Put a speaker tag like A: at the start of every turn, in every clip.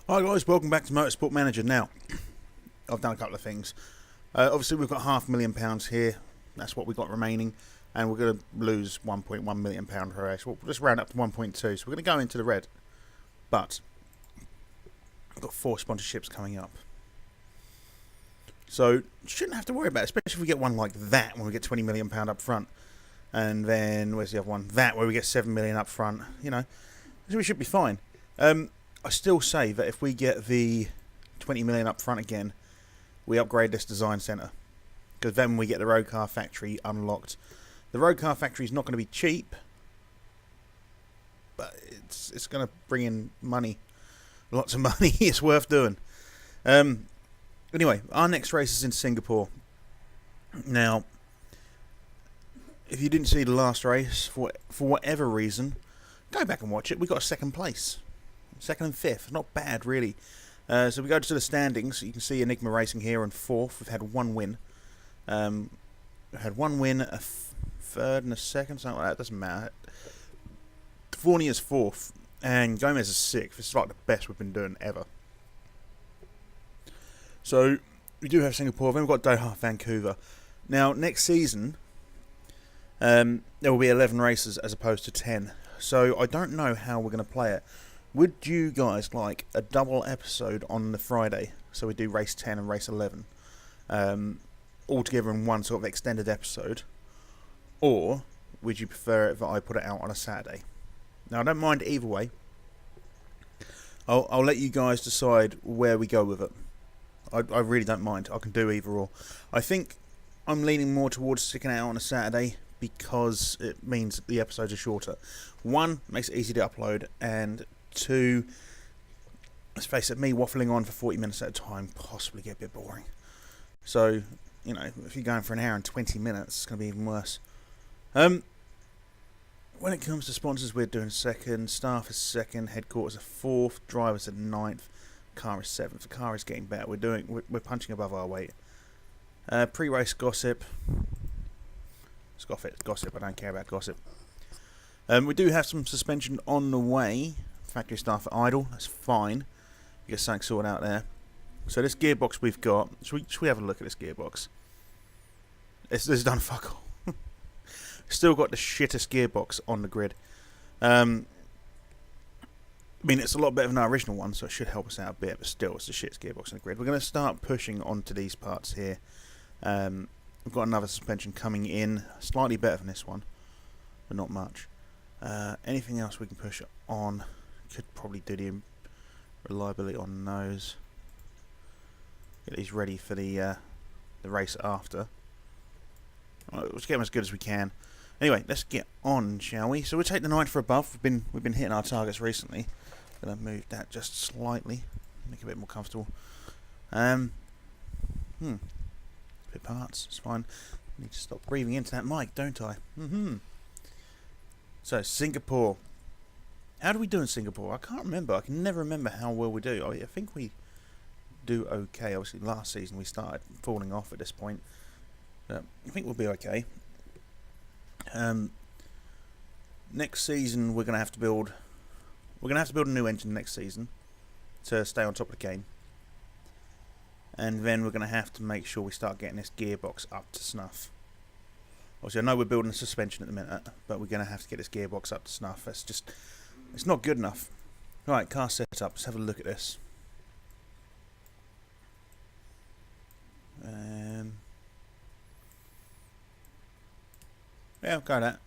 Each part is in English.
A: Hi guys, welcome back to Motorsport Manager. Now, I've done a couple of things. Obviously we've got £500,000 here, that's what we've got remaining, and we're going to lose £1.1 million per race. We'll just round up to 1.2, so we're going to go into the red. But, I've got 4 sponsorships coming up. So, you shouldn't have to worry about it, especially if we get one like that, when we get £20 million up front. And then, where's the other one? That, where we get £7 million up front. You know, so we should be fine. I still say that if we get the 20 million up front again, we upgrade this design centre, because then we get the road car factory unlocked. The road car factory is not going to be cheap, but it's going to bring in money, lots of money. It's worth doing. Anyway, our next race is in Singapore. Now, if you didn't see the last race for whatever reason, go back and watch it. We got a second place. Second and fifth, not bad really. So we go to the standings. You can see Enigma Racing here in 4th. We've had 1 win. We've had 1 win, a third and a second, something like that. Doesn't matter. Forney is 4th, and Gomez is 6th. It's like the best we've been doing ever. So we do have Singapore. Then we've got Doha, Vancouver. Now next season, there will be 11 races as opposed to 10. So I don't know how we're going to play it. Would you guys like a double episode on the Friday? So we do race 10 and race 11. All together in one sort of extended episode. Or would you prefer it that I put it out on a Saturday? Now I don't mind either way. I'll let you guys decide where we go with it. I really don't mind. I can do either or. I think I'm leaning more towards sticking it out on a Saturday, because it means the episodes are shorter. 1, makes it easy to upload, and 2, let's face it, me waffling on for 40 minutes at a time possibly get a bit boring. So, you know, if you're going for an hour and 20 minutes, it's going to be even worse. When it comes to sponsors, we're doing 2nd, staff is 2nd, headquarters are 4th, drivers are 9th, car is 7th. The car is getting better. We're punching above our weight. Pre-race gossip. Gossip. I don't care about gossip. We do have some suspension on the way. Factory staff are idle. That's fine. We get something sorted out there. So this gearbox we've got. Should we have a look at this gearbox? It's done fuck all. Still got the shittest gearbox on the grid. I mean, it's a lot better than our original one, so it should help us out a bit. But still, it's the shittest gearbox on the grid. We're going to start pushing onto these parts here. We've got another suspension coming in, slightly better than this one, but not much. Anything else we can push on? Could probably do the reliability on those. Get these ready for the race after. Let's get them as good as we can. Anyway, let's get on, shall we? So we'll take the 9 for above. We've been hitting our targets recently. Gonna move that just slightly, make it a bit more comfortable. Bit parts, it's fine. I need to stop breathing into that mic, don't I? So, Singapore. How do we do in Singapore? I can't remember. I can never remember how well we do. I think we do okay. Obviously, last season we started falling off at this point. But I think we'll be okay. Next season, we're going to have to build... We're going to have to build a new engine next season to stay on top of the game. And then we're going to have to make sure we start getting this gearbox up to snuff. Obviously, I know we're building a suspension at the minute, but we're going to have to get this gearbox up to snuff. It's not good enough. Right, car setup. Let's have a look at this. Yeah, I'll go that.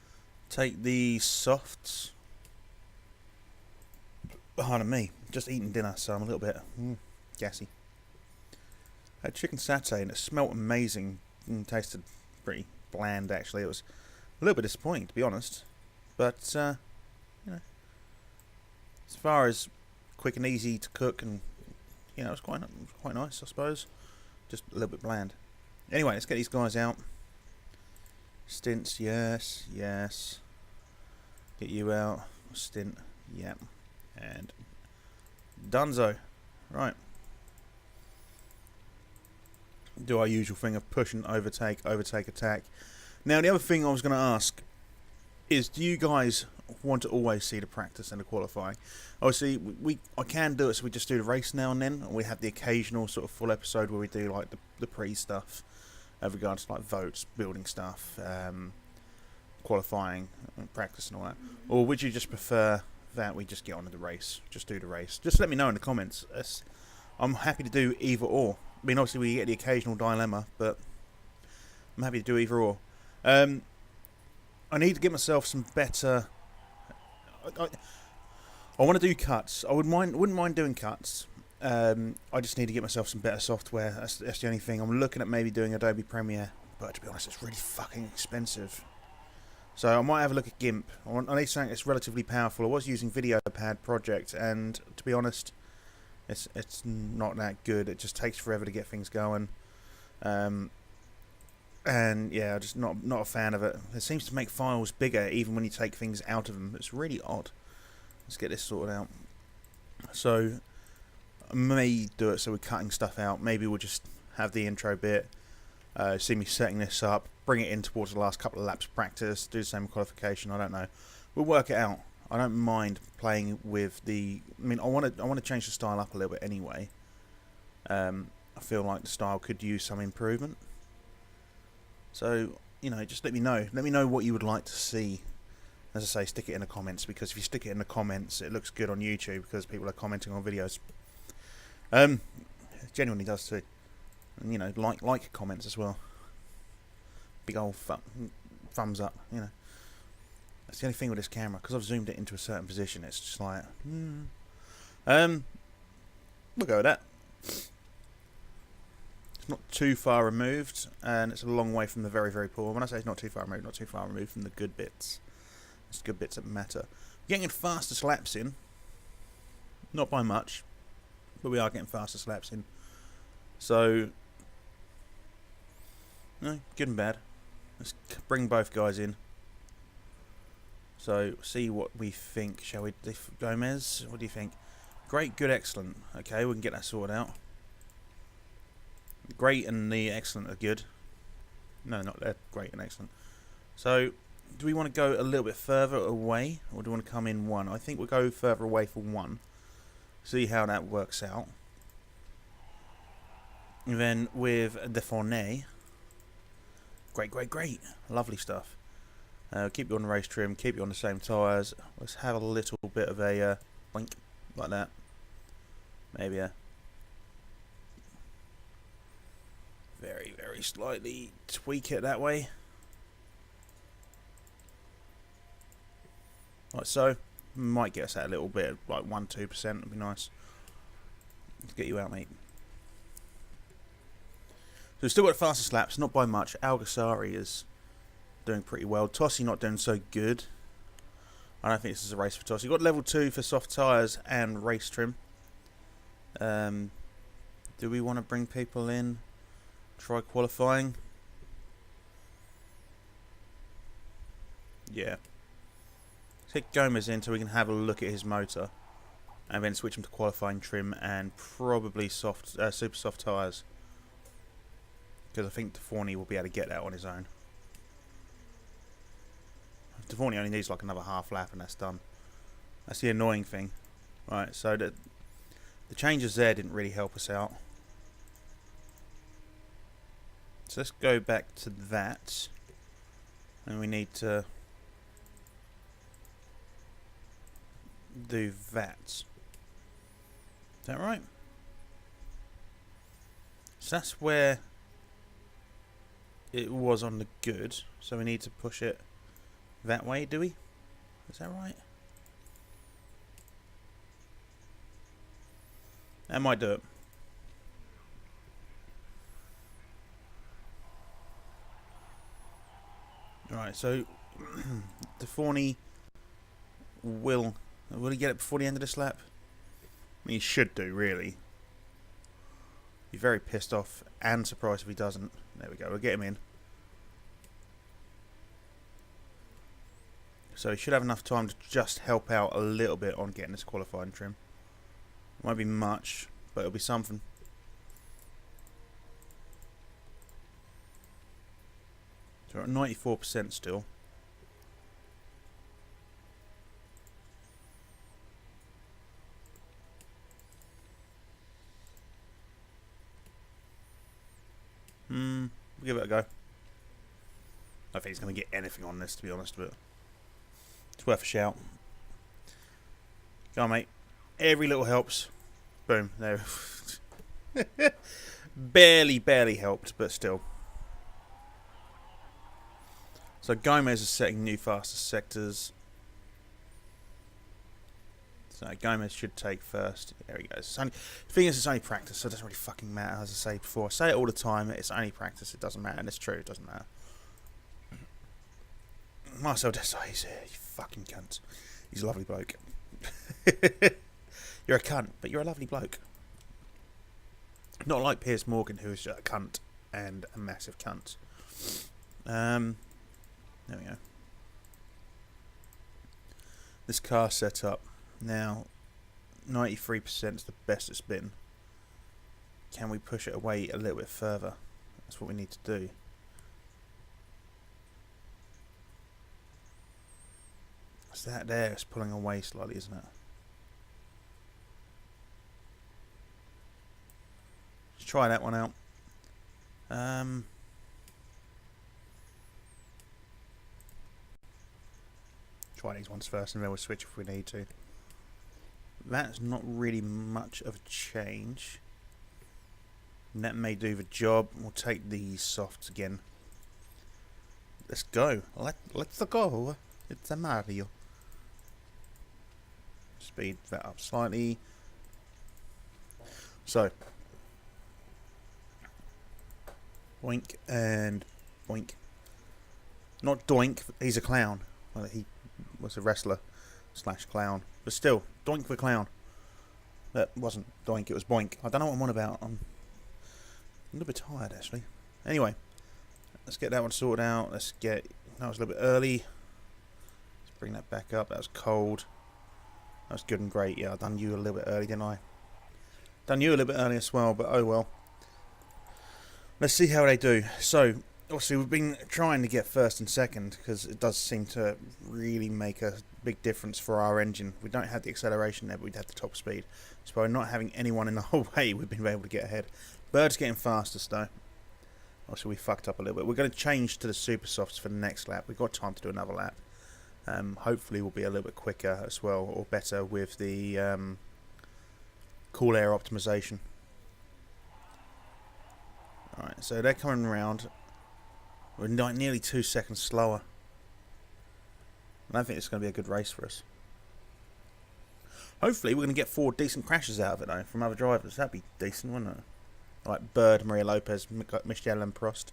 A: Take the softs. Pardon me, just eating dinner, so I'm a little bit gassy. Had chicken satay and it smelt amazing and tasted pretty bland actually. It was a little bit disappointing, to be honest, but you know, as far as quick and easy to cook, and you know, it was quite nice, I suppose. Just a little bit bland. Anyway, let's get these guys out. Stints, yes. Get you out. Stint, yep. And Dunzo. Right. Do our usual thing of push and overtake, attack. Now, the other thing I was going to ask is, do you guys want to always see the practice and the qualifying. Obviously, I can do it, so we just do the race now and then, and we have the occasional sort of full episode where we do like the pre-stuff, regards to like votes, building stuff, qualifying, practice and all that. Or would you just prefer that we just get on to the race, just do the race? Just let me know in the comments. I'm happy to do either or. I mean, obviously we get the occasional dilemma, but I'm happy to do either or. I need to get myself some better. I want to do cuts. I wouldn't mind doing cuts. I just need to get myself some better software. That's the only thing. I'm looking at maybe doing Adobe Premiere, but to be honest, it's really fucking expensive. So I might have a look at GIMP. I need something that's relatively powerful. I was using VideoPad Project, and to be honest, it's not that good. It just takes forever to get things going. And yeah, I'm just not a fan of it. It seems to make files bigger even when you take things out of them. It's really odd. Let's get this sorted out. So I may do it so we're cutting stuff out. Maybe we'll just have the intro bit, see me setting this up, bring it in towards the last couple of laps practice, do the same qualification. I don't know. We'll work it out. I don't mind playing with the. I mean, I want to change the style up a little bit anyway. I feel like the style could use some improvement. So, you know, just let me know. Let me know what you would like to see. As I say, stick it in the comments, because if you stick it in the comments, it looks good on YouTube because people are commenting on videos. It genuinely does too. And, you know, like comments as well. Big old thumbs up, you know. That's the only thing with this camera, because I've zoomed it into a certain position, it's just like... We'll go with that. It's not too far removed, and it's a long way from the very, very poor. When I say it's not too far removed, not too far removed from the good bits. It's the good bits that matter. We're getting fastest laps in. Not by much, but we are getting fastest laps in. So, no, good and bad. Let's bring both guys in. So, see what we think, shall we? Gomez, what do you think? Great, good, excellent. Okay, we can get that sorted out. Great and the excellent are good. No, not they're great and excellent. So, do we want to go a little bit further away, or do we want to come in one? I think we'll go further away for one. See how that works out. And then with the Fournet. Great, great, great. Lovely stuff. Keep you on the race trim, keep you on the same tyres. Let's have a little bit of a blink like that. Maybe a very, very slightly tweak it that way. Like so. Might get us that a little bit, like 1-2%, would be nice. Let's get you out, mate. So we've still got the fastest laps, not by much. Algasari is doing pretty well. Tossi not doing so good. I don't think this is a race for Tossi. You've got level 2 for soft tyres and race trim. Do we want to bring people in? Try qualifying? Yeah. Let's get Gomez in so we can have a look at his motor. And then switch him to qualifying trim and probably super soft tyres. Because I think Deforney will be able to get that on his own. Deforney only needs like another half lap and that's done. That's the annoying thing. Right, so the changes there didn't really help us out. So let's go back to that. And we need to do that. Is that right? So that's where it was on the good. So we need to push it that way, do we? Is that right? That might do it. Alright, so Deforney will he get it before the end of this lap? I mean, he should do, really. Be very pissed off and surprised if he doesn't. There we go, we'll get him in. So he should have enough time to just help out a little bit on getting this qualifying trim. Won't be much, but it'll be something. So we're at 94% still. it a go. I don't think he's going to get anything on this, to be honest, but it's worth a shout. Go on, mate. Every little helps. Boom. There. barely helped, but still. So Gomez is setting new fastest sectors. So Gomez should take first. There he goes. The thing is, it's only practice, so it doesn't really fucking matter, as I say before. I say it all the time, it's only practice, it doesn't matter, and it's true, it doesn't matter. Marcel Desailly, he's a fucking cunt. He's a lovely bloke. You're a cunt, but you're a lovely bloke. Not like Piers Morgan, who is just a cunt and a massive cunt. There we go. This car setup. Now, 93% is the best it's been. Can we push it away a little bit further? That's what we need to do. So that there is pulling away slightly, isn't it? Let's try that one out. Try these ones first and then we'll switch if we need to. That's not really much of a change. And that may do the job. We'll take these softs again. Let's go. Let's go. It's a Mario. Speed that up slightly. So. Boink and boink. Not doink. He's a clown. Well, he was a wrestler / clown. But still, doink the clown. That wasn't doink, it was boink. I don't know what I'm on about. I'm a little bit tired, actually. Anyway, let's get that one sorted out. That was a little bit early. Let's bring that back up. That was cold. That was good and great. Yeah, I done you a little bit early, didn't I? Done you a little bit early as well, but oh well. Let's see how they do. So, obviously we've been trying to get first and second because it does seem to really make a big difference for our engine. We don't have the acceleration there, but we'd have the top speed. So by not having anyone in the whole way, we've been able to get ahead. Bird's getting fastest though. Obviously we fucked up a little bit. We're going to change to the super softs for the next lap. We've got time to do another lap. Hopefully we'll be a little bit quicker as well, or better with the cool air optimization. Alright, so they're coming around. We're nearly 2 seconds slower. I don't think it's going to be a good race for us. Hopefully we're going to get 4 decent crashes out of it though, from other drivers. That'd be decent, wouldn't it? Like Bird, Maria Lopez, Michelle and Prost.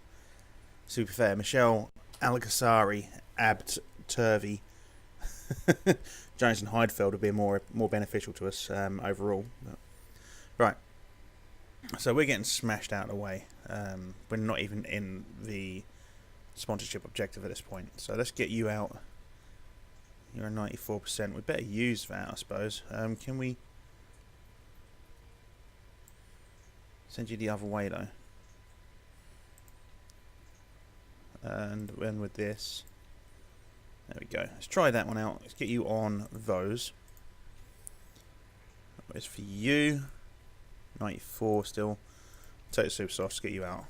A: To be fair, Michelle, Alcassari, Abt, Turvey, Jones and Heidfeld would be more beneficial to us overall. But, right. So we're getting smashed out of the way. We're not even in the sponsorship objective at this point. So let's get you out. You're at 94%. We better use that, I suppose. Can we send you the other way though? And then with this, there we go. Let's try that one out. Let's get you on those. Where's for you? 94 still. Take the super softs, get you out.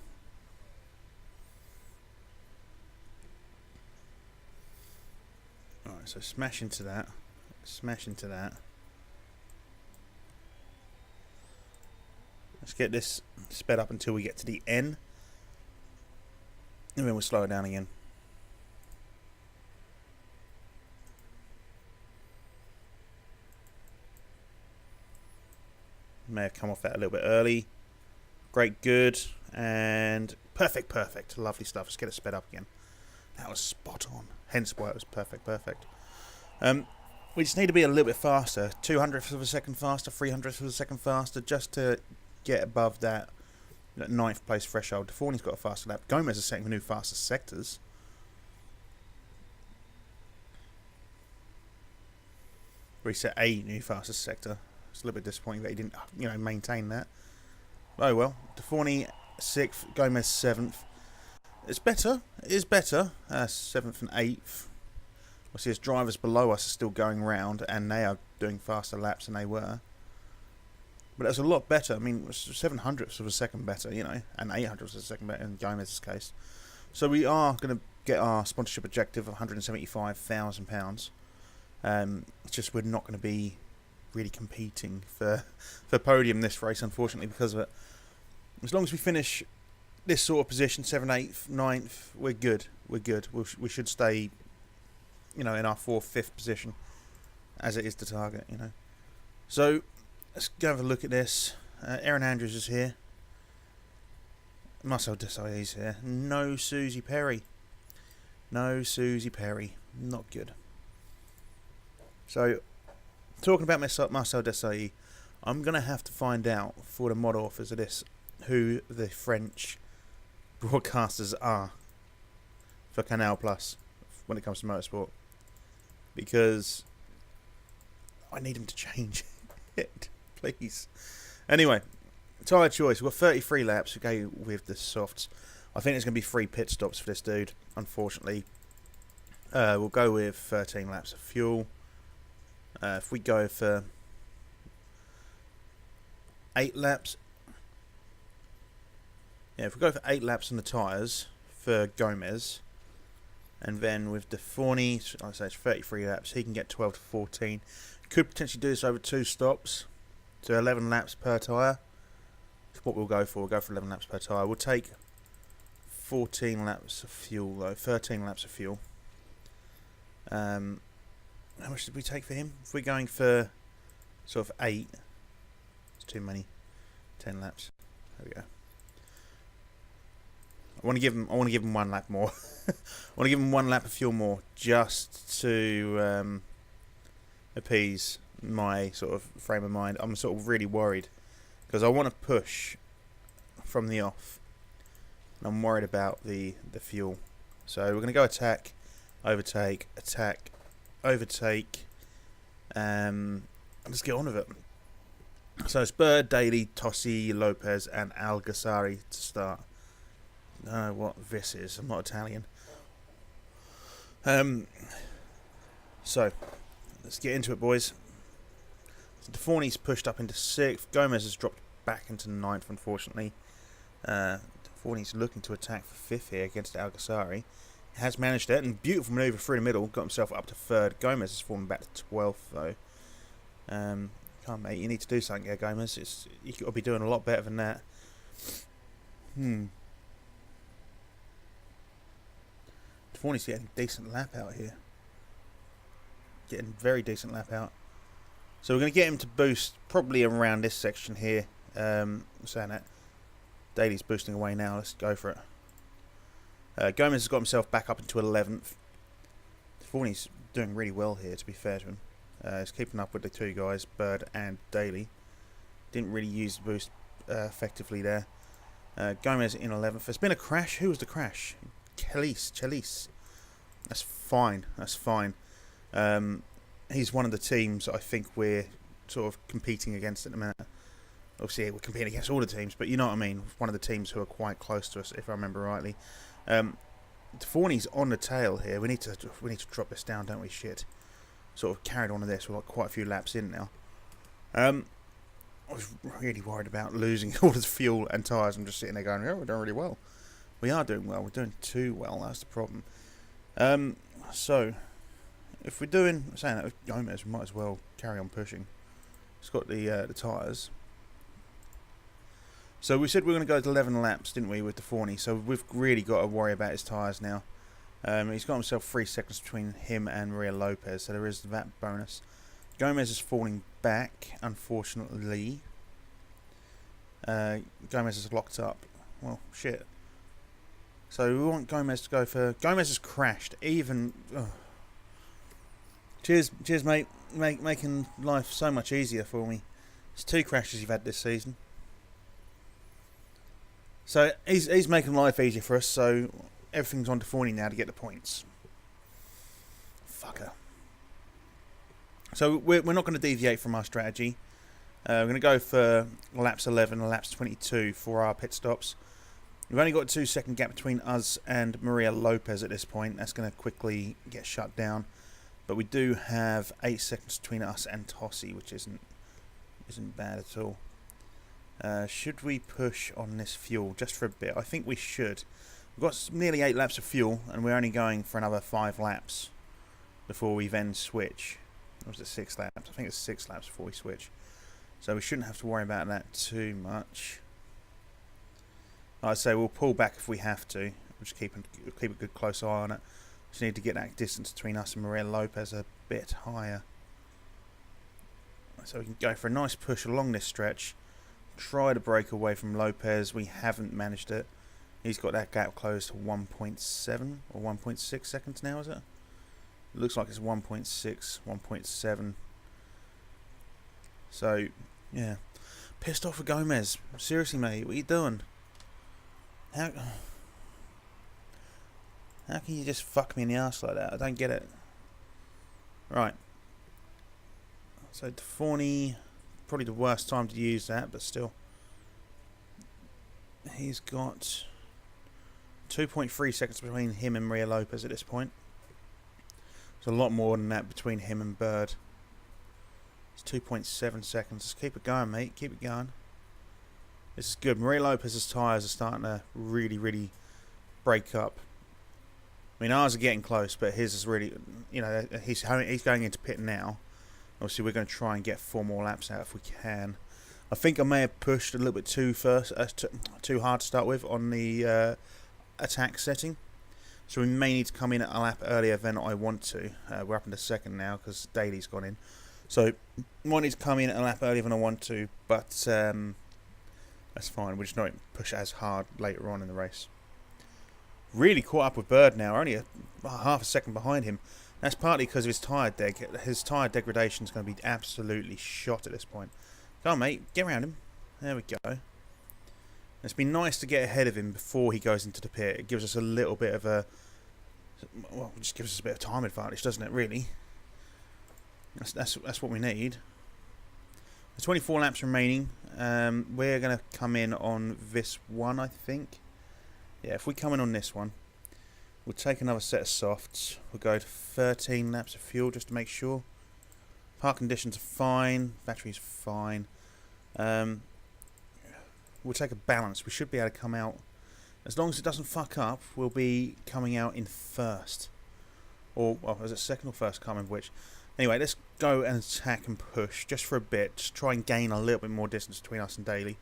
A: Alright, so smash into that. Smash into that. Let's get this sped up until we get to the N. And then we'll slow it down again. May have come off that a little bit early. Great, good, and perfect. Lovely stuff. Let's get it sped up again. That was spot on. Hence why it was perfect. We just need to be a little bit faster. 200ths of a second faster, 300ths of a second faster, just to get above that 9th place threshold. Forney's got a faster lap. Gomez is setting the new fastest sectors. Reset a new fastest sector. It's a little bit disappointing that he didn't, maintain that. Oh well. Deforney 6th, Gomez 7th. It's better. It is better. 7th and 8th. Obviously, his drivers below us are still going round, and they are doing faster laps than they were. But that's a lot better. I mean, 700ths of a second better, you know, and 800ths of a second better in Gomez's case. So we are going to get our sponsorship objective of £175,000. It's just we're not going to be really competing for podium this race, unfortunately, because of it. As long as we finish this sort of position, 7th, 8th, 9th, we're good. We're good. We should stay, you know, in our 4th, 5th position, as it is the target, you know. So let's go have a look at this. Aaron Andrews is here. Marcel Desailly's here. No Susie Perry. No Susie Perry. Not good. So, talking about Marcel Desailly, I'm going to have to find out for the mod authors of this who the French broadcasters are for Canal Plus when it comes to motorsport. Because I need them to change it, please. Anyway, tyre choice. We've got 33 laps. We go with the softs. I think there's going to be 3 pit stops for this dude, unfortunately. We'll go with 13 laps of fuel. If we go for 8 laps... Yeah, if we go for 8 laps on the tyres for Gomez, and then with the Forney, like I say, it's 33 laps, he can get 12 to 14. Could potentially do this over 2 stops, so 11 laps per tyre. That's what we'll go for. We'll go for 11 laps per tyre. We'll take 14 laps of fuel, though. 13 laps of fuel. How much did we take for him? If we're going for sort of 8, it's too many. 10 laps. There we go. I want to give him 1 lap more. I want to give him 1 lap of fuel more, just to appease my sort of frame of mind. I'm sort of really worried because I want to push from the off. And I'm worried about the fuel. So we're going to go attack, overtake, attack, overtake. Let's get on with it. So it's Bird, Daly, Tossi, Lopez, and Algasari to start. I don't know what this is. I'm not Italian. So let's get into it, boys. So Deforney's pushed up into 6th. Gomez has dropped back into 9th, unfortunately. Deforney's looking to attack for 5th here against Algasari. Has managed it, and beautiful manoeuvre through the middle. Got himself up to 3rd. Gomez has fallen back to 12th, though. Come on, mate. You need to do something here, Gomez. You've got to be doing a lot better than that. Deforney's getting a decent lap out here. Getting very decent lap out. So we're going to get him to boost probably around this section here. Saying that. Daly's boosting away now. Let's go for it. Gomez has got himself back up into 11th. Deforney's doing really well here, to be fair to him. He's keeping up with the 2 guys, Bird and Daly. Didn't really use the boost effectively there. Gomez in 11th. There's been a crash. Who was the crash? Chalice. That's fine. That's fine. He's one of the teams I think we're sort of competing against at the minute. Obviously, we're competing against all the teams, but you know what I mean. One of the teams who are quite close to us, if I remember rightly. Deforney's on the tail here. We need to drop this down, don't we? Shit. Sort of carried on to this. We're like quite a few laps in now. I was really worried about losing all this fuel and tyres. I'm just sitting there going, oh, we're doing really well. We are doing well. We're doing too well. That's the problem. So, if we're saying that with Gomez, we might as well carry on pushing. It's got the tyres. So we said we were going to go to 11 laps, didn't we, with Deforney? So we've really got to worry about his tyres now. He's got himself 3 seconds between him and Maria Lopez, so there is that bonus. Gomez is falling back, unfortunately. Gomez is locked up. Well, shit. So we want Gomez to go for... Gomez has crashed. Even... Oh. Cheers, mate. Making life so much easier for me. It's 2 crashes you've had this season. So he's making life easier for us, so everything's on Deforney now to get the points. Fucker. So we're not going to deviate from our strategy. We're going to go for laps 11 and laps 22 for our pit stops. We've only got a 2-second gap between us and Maria Lopez at this point. That's going to quickly get shut down. But we do have 8 seconds between us and Tossi, which isn't bad at all. Should we push on this fuel just for a bit? I think we should. We've got nearly 8 laps of fuel, and we're only going for another 5 laps before we then switch. Or was it 6 laps? I think it's 6 laps before we switch. So we shouldn't have to worry about that too much. I'd say we'll pull back if we have to. We'll just keep a good close eye on it. Just need to get that distance between us and Maria Lopez a bit higher. So we can go for a nice push along this stretch. Try to break away from Lopez. We haven't managed it. He's got that gap closed to 1.7 or 1.6 seconds now, is it? It looks like it's 1.6, 1.7. So, yeah. Pissed off with Gomez. Seriously, mate, what are you doing? How can you just fuck me in the arse like that? I don't get it. Right. So, Deforney, probably the worst time to use that, but still. He's got 2.3 seconds between him and Maria Lopez at this point. There's a lot more than that between him and Bird. It's 2.7 seconds. Just keep it going, mate. Keep it going. This is good. Maria Lopez's tyres are starting to really break up. I mean, ours are getting close, but his is really, you know, he's going into pit now. Obviously, we're going to try and get 4 more laps out if we can. I think I may have pushed a little bit too hard to start with on the attack setting. So we may need to come in a lap earlier than I want to. We're up into second now because Daly's gone in. So might need to come in a lap earlier than I want to, but that's fine. We're just not push as hard later on in the race. Really caught up with Bird now, only half a second behind him. That's partly because of his tyre deg. His tyre degradation is going to be absolutely shot at this point. Come on, mate, get around him. There we go. It's been nice to get ahead of him before he goes into the pit. It gives us a little bit of a... Well, it just gives us a bit of time advantage, doesn't it, really? That's what we need. There's 24 laps remaining. We're going to come in on this one, I think. Yeah, if we come in on this one, we'll take another set of softs. We'll go to 13 laps of fuel just to make sure. Park conditions are fine. Battery's fine. We'll take a balance. We should be able to come out. As long as it doesn't fuck up, we'll be coming out in first. Or, well, is it second or first? Can't remember which. Anyway, let's go and attack and push just for a bit. Just try and gain a little bit more distance between us and Daly.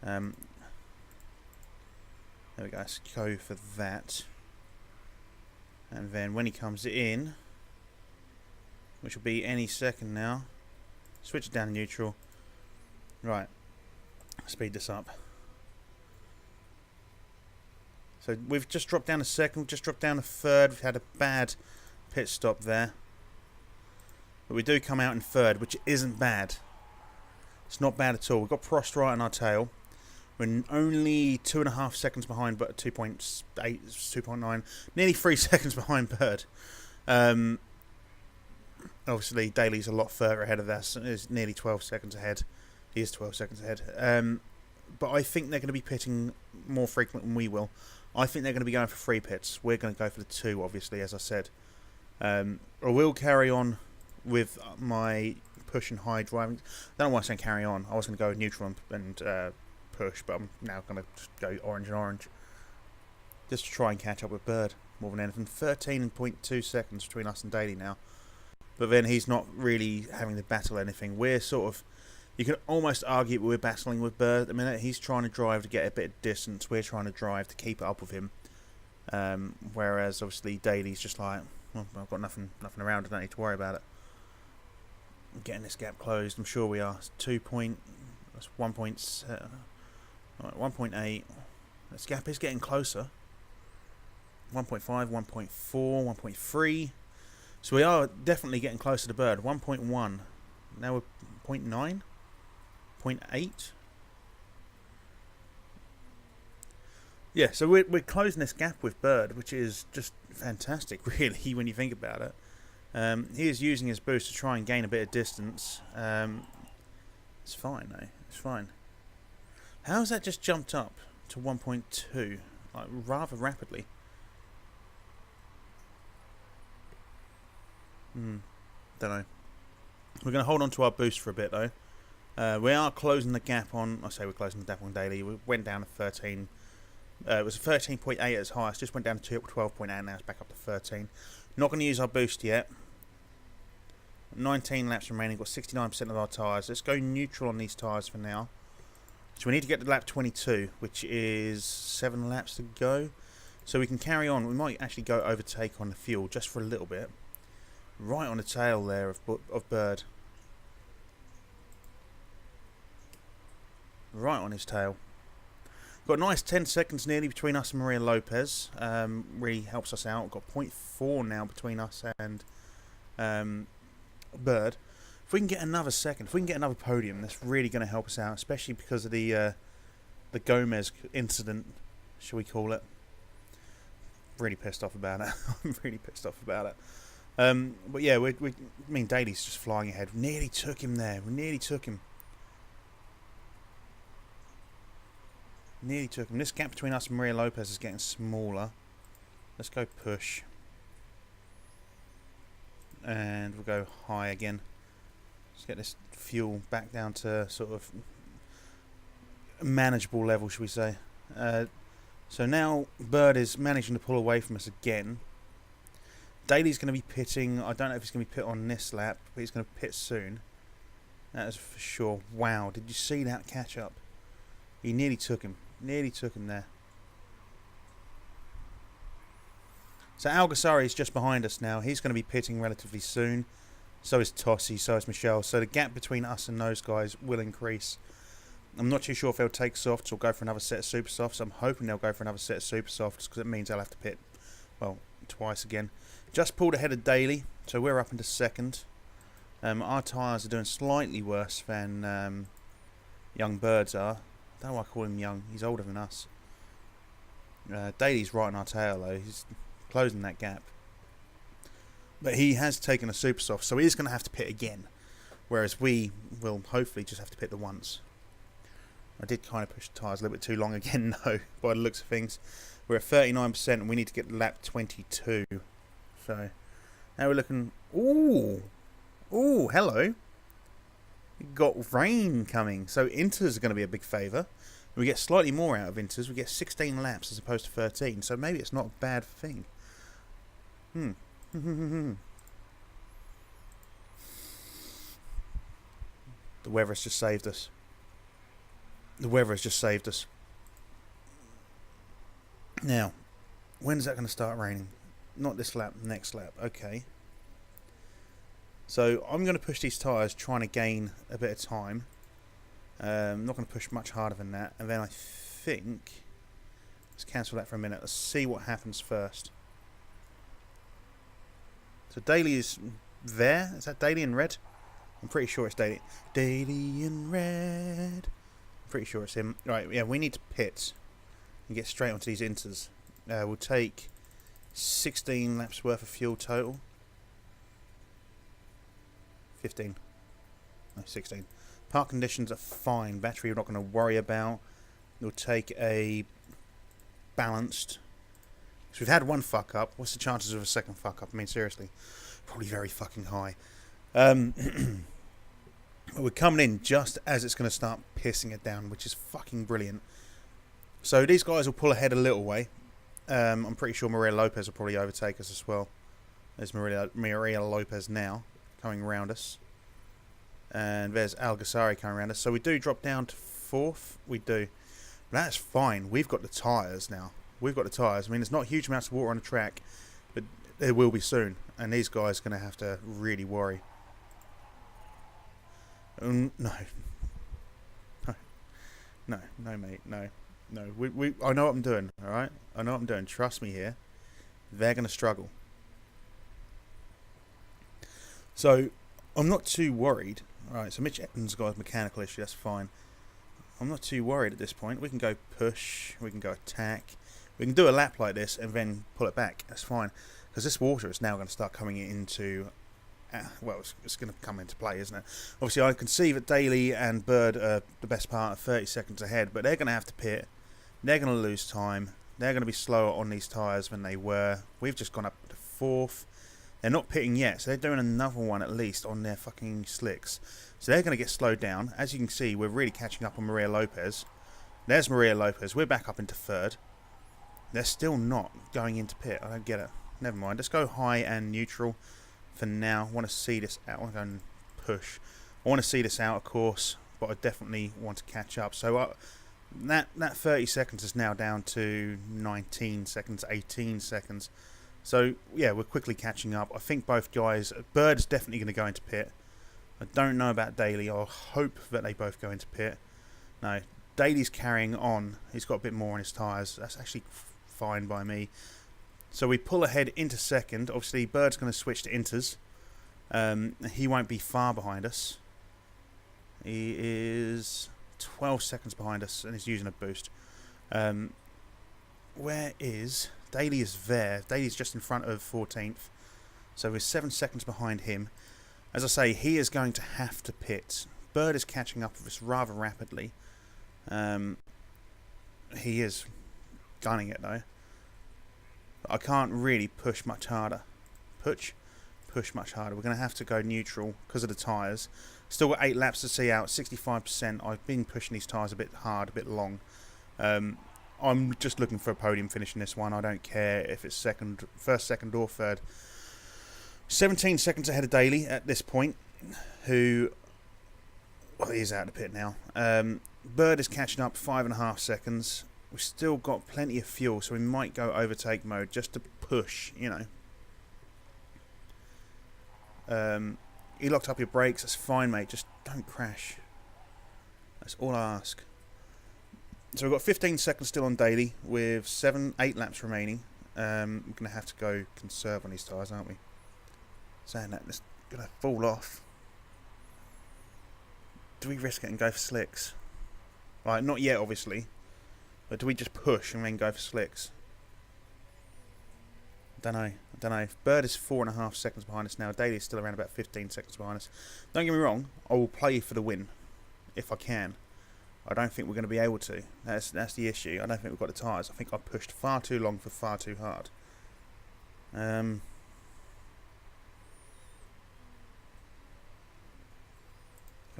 A: There we go. Let's go for that. And then when he comes in, which will be any second now, switch it down to neutral. Right. Speed this up. So we've just dropped down a second, we've just dropped down a third. We've had a bad pit stop there. But we do come out in third, which isn't bad. It's not bad at all. We've got Prost right on our tail. We're only 2.5 seconds behind, but 2.8, 2.9, nearly 3 seconds behind Bird. Obviously, Daly's a lot further ahead of us. He's nearly 12 seconds ahead. He is 12 seconds ahead. But I think they're going to be pitting more frequent than we will. I think they're going to be going for 3 pits. We're going to go for the 2, obviously, as I said. I will carry on with my push and high driving. I don't know why I'm saying carry on. I was going to go neutral and push, but I'm now going to go orange and orange. Just to try and catch up with Bird more than anything. 13.2 seconds between us and Daly now. But then he's not really having to battle anything. We're sort of... You can almost argue we're battling with Bird at the minute. He's trying to drive to get a bit of distance. We're trying to drive to keep up with him. Whereas, obviously, Daly's just like, well, I've got nothing around. I don't need to worry about it. I'm getting this gap closed. I'm sure we are. That's 1.7. Right, 1.8. This gap is getting closer. 1.5, 1.4, 1.3. So we are definitely getting closer to Bird. 1.1. Now we're 0.9. 0.8. Yeah, so we're closing this gap with Bird, which is just fantastic, really, when you think about it. He is using his boost to try and gain a bit of distance. It's fine, though. It's fine. How has that just jumped up to 1.2? Like, rather rapidly. Don't know. We're going to hold on to our boost for a bit, though. We are closing the gap on, I say we're closing the gap on Daly. We went down to 13. It was 13.8 at its highest, just went down to 12.8, now it's back up to 13. Not going to use our boost yet. 19 laps remaining, got 69% of our tyres. Let's go neutral on these tyres for now. So we need to get to lap 22, which is 7 laps to go. So we can carry on. We might actually go overtake on the fuel just for a little bit. Right on the tail there of Bird. Right on his tail. Got a nice 10 seconds nearly between us and Maria Lopez. Really helps us out. Got 0.4 now between us and Bird. If we can get another second, if we can get another podium, that's really going to help us out, especially because of the Gomez incident, shall we call it. Really pissed off about it. I'm really pissed off about it. But yeah, I mean, Daly's just flying ahead. We nearly took him there. We nearly took him. Nearly took him. This gap between us and Maria Lopez is getting smaller. Let's go push. And we'll go high again. Let's get this fuel back down to sort of a manageable level, should we say. So now Bird is managing to pull away from us again. Daly's going to be pitting. I don't know if he's going to be pit on this lap, but he's going to pit soon. That is for sure. Wow, did you see that catch up? He nearly took him. Nearly took him there. So Alguersuari is just behind us now. He's going to be pitting relatively soon. So is Tossi, so is Michelle. So the gap between us and those guys will increase. I'm not too sure if they'll take softs or go for another set of super softs. I'm hoping they'll go for another set of super softs because it means they'll have to pit, well, twice again. Just pulled ahead of Daly, so we're up into second. Our tyres are doing slightly worse than young Bird's are. I don't know why I call him young. He's older than us. Daly's right on our tail though. He's closing that gap. But he has taken a super soft, so he is going to have to pit again. Whereas we will hopefully just have to pit the once. I did kind of push the tyres a little bit too long again, though, by the looks of things. We're at 39% and we need to get lap 22. So now we're looking... Ooh! Ooh, hello! We've got rain coming, so inters are going to be a big favour. We get slightly more out of inters. We get 16 laps as opposed to 13, so maybe it's not a bad thing. The weather has just saved us. The weather has just saved us. Now, when's that going to start raining? Not this lap, next lap. Okay. So I'm going to push these tyres, trying to gain a bit of time. I'm not going to push much harder than that. And then I think... Let's cancel that for a minute. Let's see what happens first. So Daly is there. Is that Daly in red? I'm pretty sure it's Daly. Daly in red. I'm pretty sure it's him. Right, yeah, we need to pit and get straight onto these inters. We'll take 16 laps worth of fuel total. 15. No, 16. Park conditions are fine. Battery we're not going to worry about. We'll take a balanced. So we've had one fuck up. What's the chances of a second fuck up? I mean, seriously. Probably very fucking high. We're coming in just as it's going to start pissing it down, which is fucking brilliant. So these guys will pull ahead a little way. I'm pretty sure Maria Lopez will probably overtake us as well. There's Maria Lopez now coming around us. And there's Alguersuari coming around us. So we do drop down to 4th. We do. But that's fine. We've got the tyres now. We've got the tyres. I mean, there's not huge amounts of water on the track, but there will be soon. And these guys are going to have to really worry. No. No, mate. No. I know what I'm doing, alright? I know what I'm doing. Trust me here. They're going to struggle. So, I'm not too worried. Alright, so Mitch Evans got a mechanical issue. That's fine. I'm not too worried at this point. We can go push. We can go attack. We can do a lap like this and then pull it back. That's fine. Because this water is now going to start coming into... well, it's going to come into play, isn't it? Obviously, I can see that Daly and Bird are the best part of 30 seconds ahead, but they're going to have to pit. They're going to lose time. They're going to be slower on these tyres than they were. We've just gone up to 4th. They're not pitting yet, so they're doing another one at least on their fucking slicks. So they're going to get slowed down. As you can see, we're really catching up on Maria Lopez. There's Maria Lopez. We're back up into third. They're still not going into pit. I don't get it. Never mind. Let's go high and neutral for now. I want to see this out. I want to go and push. I want to see this out, of course, but I definitely want to catch up. So that 30 seconds is now down to 19 seconds, 18 seconds. So, yeah, we're quickly catching up. I think both guys... Bird is definitely going to go into pit. I don't know about Daly. I'll hope that they both go into pit. No, Daly's carrying on. He's got a bit more on his tyres. That's actually fine by me. So we pull ahead into second. Obviously, Bird's going to switch to inters. He won't be far behind us. He is 12 seconds behind us, and he's using a boost. Where is... Daly is there. Daly's just in front of 14th. So we're 7 seconds behind him. As I say, he is going to have to pit. Bird is catching up with us rather rapidly. He is gunning it though. I can't really push much harder. Push much harder. We're going to have to go neutral because of the tyres. Still got 8 laps to see out. 65%. I've been pushing these tyres a bit hard, a bit long. I'm just looking for a podium finish in this one. I don't care if it's first, second or third. 17 seconds ahead of Daly at this point, who he is out of the pit now. Bird is catching up 5.5 seconds. We've still got plenty of fuel, so we might go overtake mode just to push, you know. You locked up your brakes, that's fine, mate. Just don't crash. That's all I ask. So we've got 15 seconds still on Daly with 8 laps remaining. We're going to have to go conserve on these tyres, aren't we? Saying that, it's going to fall off. Do we risk it and go for slicks? Right, not yet, obviously. But do we just push and then go for slicks? I don't know. Bird is 4.5 seconds behind us now. Daly is still around about 15 seconds behind us. Don't get me wrong, I will play for the win if I can. I don't think we're going to be able to. That's the issue. I don't think we've got the tyres. I think I pushed far too long for far too hard. Going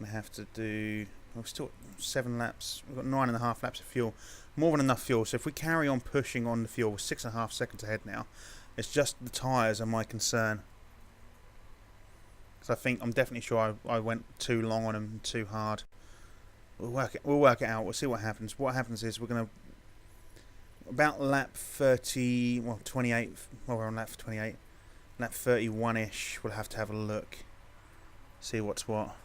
A: to have to do... We've still 7 laps. We've got 9.5 laps of fuel. More than enough fuel. So if we carry on pushing on the fuel, we're 6.5 seconds ahead now. It's just the tyres are my concern. Because I'm definitely sure I went too long on them, too hard. We'll work it out. We'll see what happens. What happens is we're going to... About lap 30... Well, 28... Well, we're on lap 28. Lap 31-ish. We'll have to have a look. See what's what.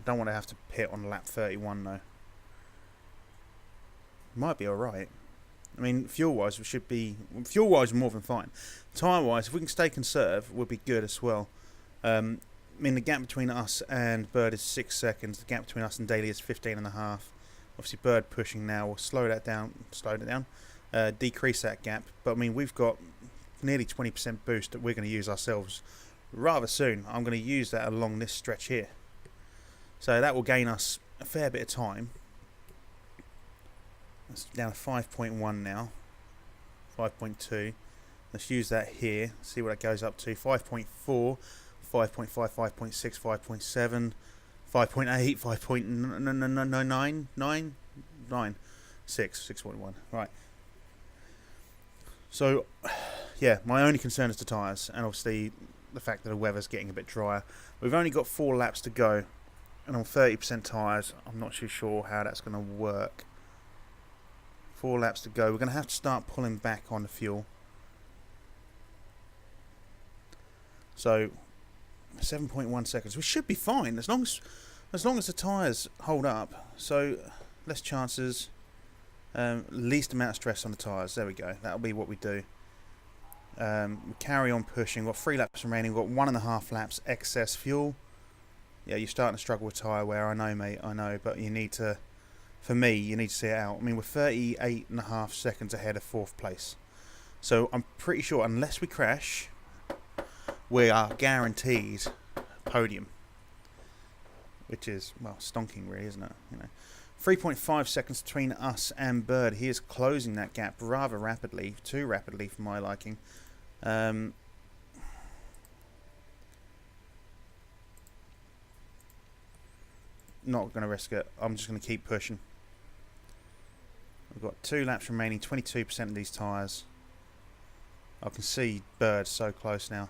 A: I don't want to have to pit on lap 31 though. Might be alright. I mean, fuel-wise, we should be... Fuel-wise, more than fine. Tyre-wise, if we can stay conserved, we'll be good as well. I mean, the gap between us and Bird is 6 seconds. The gap between us and Daly is 15.5. Obviously, Bird pushing now will slow that down. Decrease that gap. But, I mean, we've got nearly 20% boost that we're going to use ourselves rather soon. I'm going to use that along this stretch here. So that will gain us a fair bit of time. That's down to 5.1 now. 5.2. Let's use that here. See what that goes up to. 5.4, 5.5, 5.6, 5.7, 5.8, 5.9, 6.1. Right. So, yeah, my only concern is the tyres. And obviously the fact that the weather's getting a bit drier. We've only got 4 laps to go. And on 30% tyres, I'm not too sure how that's going to work. 4 laps to go. We're going to have to start pulling back on the fuel. So, 7.1 seconds. We should be fine as long as the tyres hold up. So, less chances, least amount of stress on the tyres. There we go. That'll be what we do. We carry on pushing. We've got 3 laps remaining. We've got 1.5 laps excess fuel. Yeah, you're starting to struggle with tyre wear. I know, mate. I know, but you need to. For me, you need to see it out. I mean, we're 38.5 seconds ahead of 4th place. So I'm pretty sure, unless we crash, we are guaranteed podium. Which is, well, stonking really, isn't it? You know, 3.5 seconds between us and Bird. He is closing that gap rather rapidly, too rapidly for my liking. Not going to risk it. I'm just going to keep pushing. We've got 2 laps remaining, 22% of these tyres. I can see Bird so close now.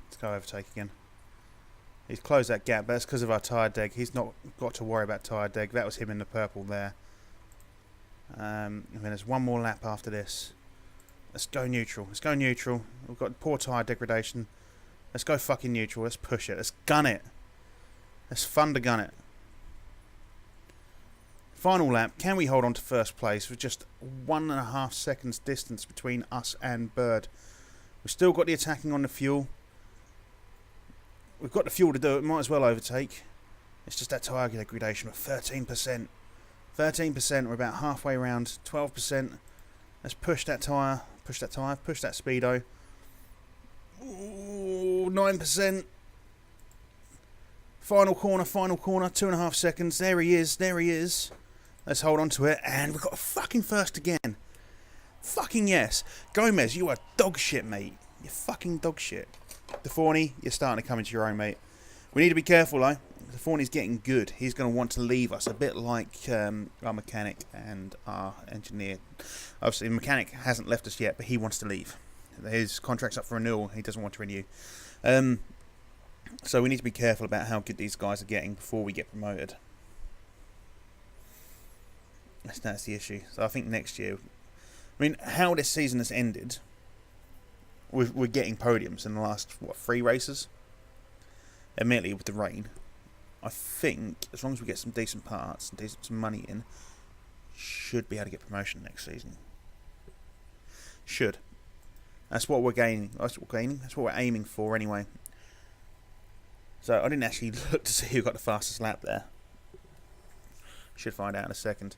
A: Let's go overtake again. He's closed that gap, but that's because of our tyre deg. He's not got to worry about tyre deg. That was him in the purple there. And then there's one more lap after this. Let's go neutral. Let's go neutral. We've got poor tyre degradation. Let's go fucking neutral. Let's push it. Let's gun it. Let's thunder gun it. Final lap. Can we hold on to first place with just 1.5 seconds distance between us and Bird? We've still got the attacking on the fuel. We've got the fuel to do it. Might as well overtake. It's just that tyre degradation of 13%. 13%. We're about halfway around. 12%. Let's push that tyre. Push that tyre. Push that speedo. Ooh, 9%. Final corner. Final corner. 2.5 seconds. There he is. There he is. Let's hold on to it. And we've got a fucking first again. Fucking yes. Gomez, you are dog shit, mate. You're fucking dog shit. DeForney, you're starting to come into your own, mate. We need to be careful, though. DeForney's getting good. He's going to want to leave us, a bit like our mechanic and our engineer. Obviously, the mechanic hasn't left us yet, but he wants to leave. His contract's up for renewal. He doesn't want to renew. So we need to be careful about how good these guys are getting before we get promoted. That's the issue. So I think next year... I mean, how this season has ended... We're getting podiums in the last, 3 races? Admittedly, with the rain. I think, as long as we get some decent parts and some money in, should be able to get promotion next season. Should. That's what we're gaining. That's what we're aiming for, anyway. So, I didn't actually look to see who got the fastest lap there. Should find out in a second.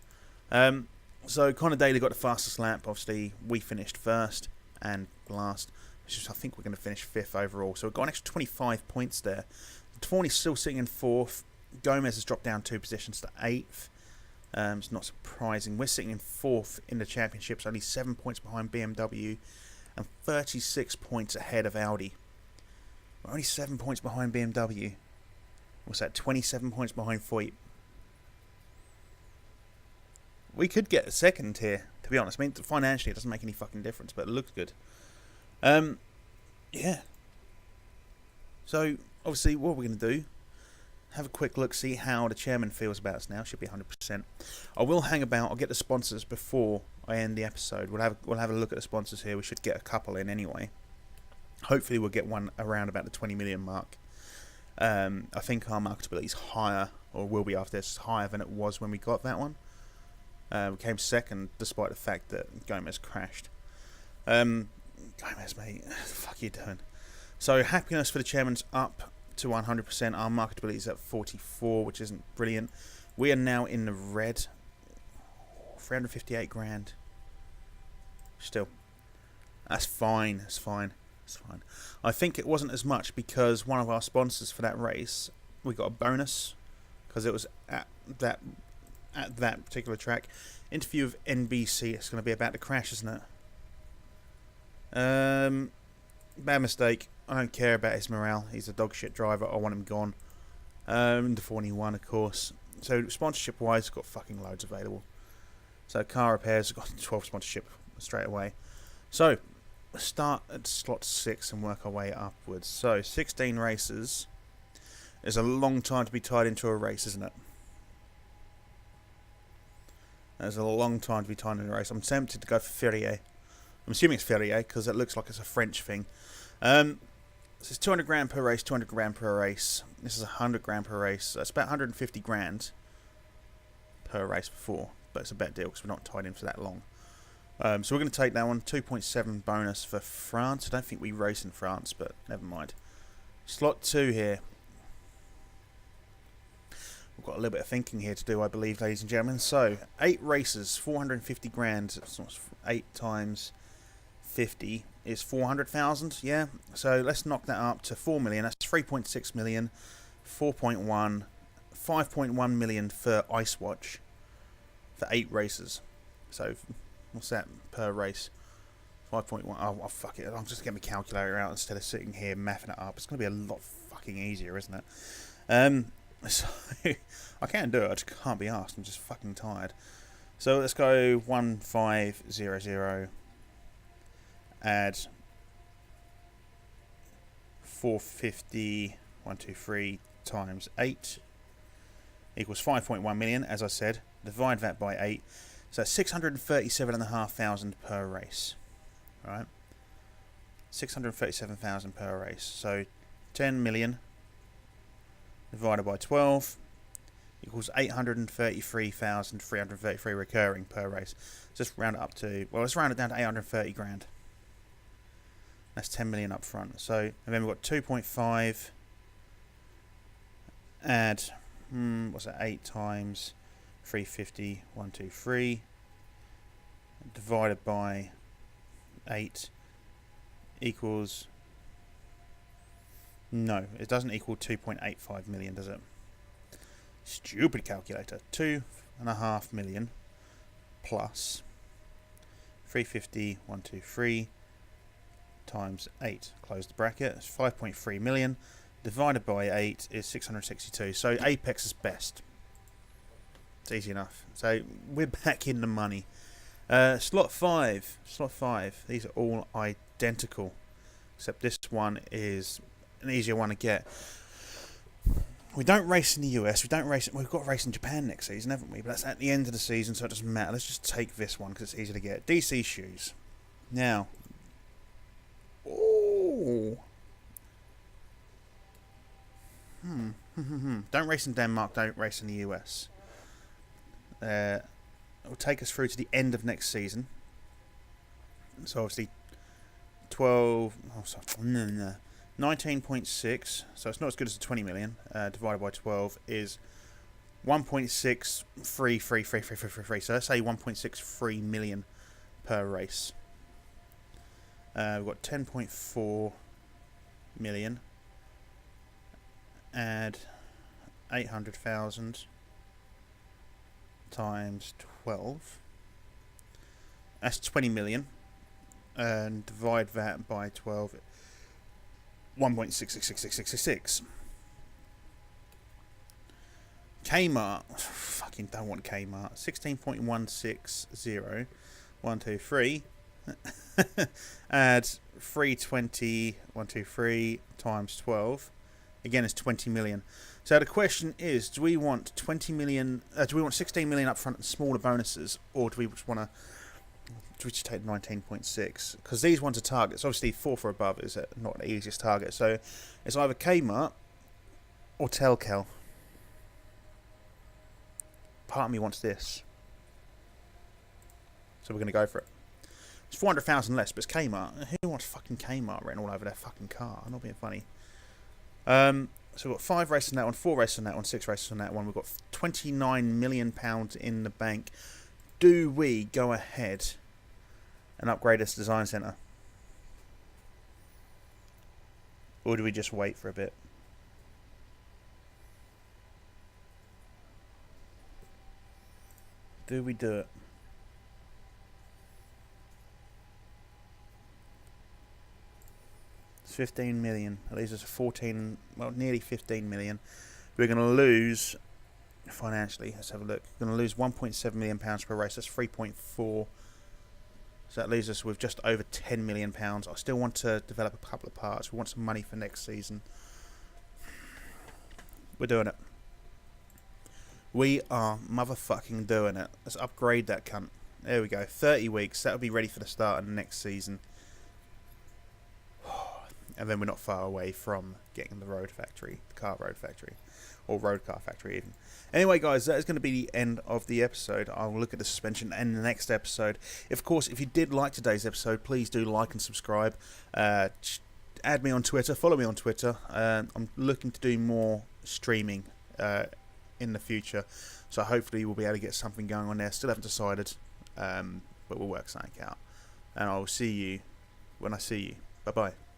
A: So, Connor Daly got the fastest lap. Obviously, we finished first and last. I think we're going to finish 5th overall. So we've got an extra 25 points there. DeForney's still sitting in 4th. Gomez has dropped down 2 positions to 8th. It's not surprising. We're sitting in 4th in the championships, only 7 points behind BMW and 36 points ahead of Audi. We're only 7 points behind BMW. What's that? 27 points behind Foyt. We could get a second here, to be honest. I mean, financially, it doesn't make any fucking difference, but it looks good. Yeah. So, obviously, what we're going to do, have a quick look, see how the chairman feels about us now. Should be 100%. I will hang about. I'll get the sponsors before I end the episode. We'll have a look at the sponsors here. We should get a couple in anyway. Hopefully, we'll get one around about the 20 million mark. I think our marketability is higher, or will be after this, higher than it was when we got that one. We came second, despite the fact that Gomez crashed. Gomez, mate, what the fuck are you doing? So, happiness for the chairman's up to 100%. Our marketability is at 44, which isn't brilliant. We are now in the red. 358 grand. Still. That's fine. That's fine. That's fine. I think it wasn't as much because one of our sponsors for that race, we got a bonus because it was at that particular track. Interview of NBC. It's going to be about the crash, isn't it? Bad mistake. I don't care about his morale. He's a dog shit driver. I want him gone. The 41, of course. So sponsorship wise, got fucking loads available. So car repairs, got 12 sponsorship straight away. So let's start at slot 6 and work our way upwards. So 16 races is a long time to be tied into a race, isn't it? That's a long time to be tied into a race. I'm tempted to go for Ferrier. I'm assuming it's Ferrier because it looks like it's a French thing. This is 200 grand per race, 200 grand per race. This is 100 grand per race. So it's about 150 grand per race before. But it's a better deal because we're not tied in for that long. So we're going to take that one. 2.7 bonus for France. I don't think we race in France, but never mind. Slot 2 here. We've got a little bit of thinking here to do, I believe, ladies and gentlemen. So, 8 races, 450 grand. It's not 8 times 50 is 400,000. Yeah, so let's knock that up to 4 million. That's 3.6 million, 4.1, 5.1 million for Ice Watch for 8 races. So what's that per race? 5.1. Oh, fuck it. I'm just getting my calculator out instead of sitting here mathing it up. It's going to be a lot fucking easier, isn't it? So I can do it. I just can't be asked. I'm just fucking tired. So let's go 1500. Add 450. 123 times 8 equals 5.1 million. As I said, divide that by 8. So that's 637,500 per race. Right, 637,000 per race. So 10 million divided by 12 equals 833,333 recurring per race. Just round it up to, well, let's round it down to 830 grand. That's 10 million up front. So, and then we've got 2.5. Add, what's that? 8 times 350, 123 divided by 8 equals, no, it doesn't equal 2.85 million, does it? Stupid calculator. 2.5 million plus 350, 123 times 8, close the bracket, it's 5.3 million divided by 8 is 662. So Apex is best. It's easy enough. So we're back in the money. Slot 5. These are all identical, except this one is an easier one to get. We don't race in the US. We've got to race in Japan next season, haven't we? But that's at the end of the season, so it doesn't matter. Let's just take this one because it's easy to get. DC shoes. Now, don't race in Denmark. Don't race in the US. It will take us through to the end of next season. So obviously 19.6, so it's not as good as the 20 million, divided by 12 is 1.633333. So let's say 1.63 million per race. We've got 10.4 million. Add 800,000 times 12. That's 20 million. And divide that by 12. 1.666666. Kmart. Fucking don't want Kmart. 16.160. Add 320. 123 times 12. Again, it's 20 million. So the question is, do we want 20 million? Do we want 16 million up front and smaller bonuses, or do we just want to? Do we just take 19.6? Because these ones are targets. Obviously, 4 for above is not the easiest target. So it's either Kmart or Telcal. Part of me wants this, so we're going to go for it. It's 400,000 less, but it's Kmart. Who wants fucking Kmart written all over their fucking car? I'm not being funny. So we've got 5 races on that one, 4 races on that one, 6 races on that one. We've got £29 million in the bank. Do we go ahead and upgrade this design centre? Or do we just wait for a bit? Do we do it? It's 15 million. At least it's 14, well, nearly 15 million. We're going to lose financially. Let's have a look. We're going to lose 1.7 million pounds per race. That's 3.4. So that leaves us with just over 10 million pounds. I still want to develop a couple of parts. We want some money for next season. We're doing it. We are motherfucking doing it. Let's upgrade that cunt. There we go. 30 weeks. That'll be ready for the start of the next season. And then we're not far away from getting the road factory, the car road factory, or road car factory even. Anyway, guys, that is going to be the end of the episode. I'll look at the suspension in the next episode. Of course, if you did like today's episode, please do like and subscribe. Add me on Twitter, follow me on Twitter. I'm looking to do more streaming in the future, so hopefully we'll be able to get something going on there. Still haven't decided, but we'll work something out. And I'll see you when I see you. Bye bye.